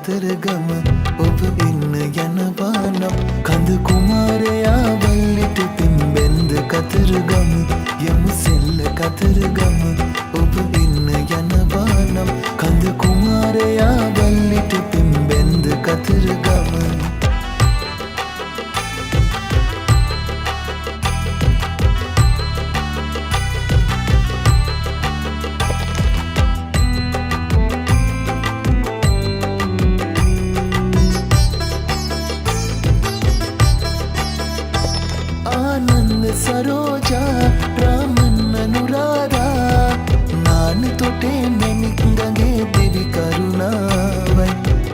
කතරගම ඔබ ඉන්න යනවානම් කඳ කුමාරයා වල්ලිට පිම්බෙන්ද කතරගම යමු සෙල්ල කතරගම ඔබ ඉන්න යනවානම් කඳ කුමාරයා වල්ලිට පිම්බෙන්ද කතරගම सरोजा रामन अनुराधा नान तोटे मैनिक गंगे देवी करुणावै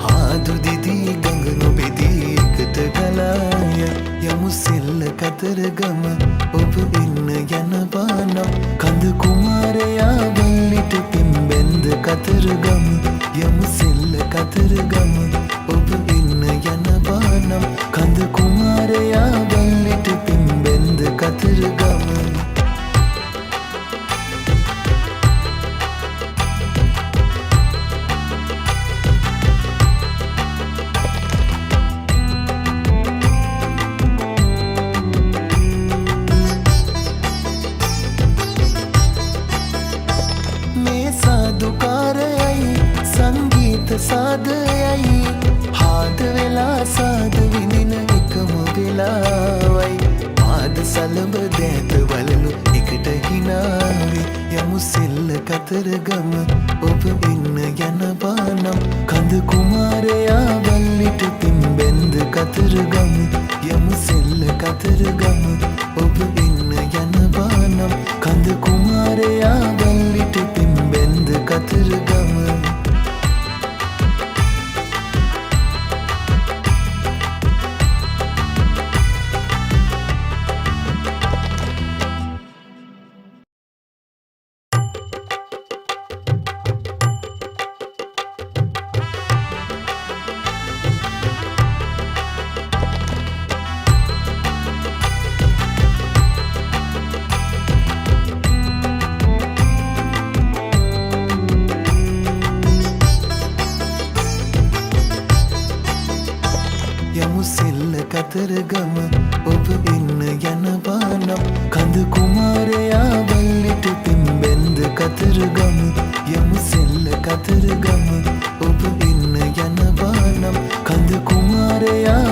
हादु दीदी गंगनु बेदी एकट गलाय यमु सेल्ल कතරගම ඔබ ඉන්න යනවානම් කඳ කුමාරයා වල්ලිට පිම්බෙන්ද කතරගම යමු සෙල්ල කතරගම ඔබ ඉන්න යනවානම් කඳ කුමාරයා වල්ලිට පිම්බෙන්ද කතරගම දුකාරයයි සංගීත සාදයයි හාද වෙලා සාද විඳින එකම වෙලාවයි පාද සලඹ දෑත වලලු එකට හිනාවේ යමු සෙල්ල කතරගම ඔබ ඉන්න යනවානම් කඳ කුමාරයා වල්ලිට පිම්බෙන්ද කතරගම යමු සෙල්ල කතරගම ඔබ ඉන්න යනවානම් කඳ කුමාරයා වල්ලිට පිම්බෙන්ද කතරගම යමු සෙල්ල කතරගම ඔබ ඉන්න යනවානම් කඳ කුමාරයා වල්ලිට පිම්බෙන්ද කතරගම යමු සෙල්ල කතරගම ඔබ ඉන්න යනවානම් කඳ කුමාරයා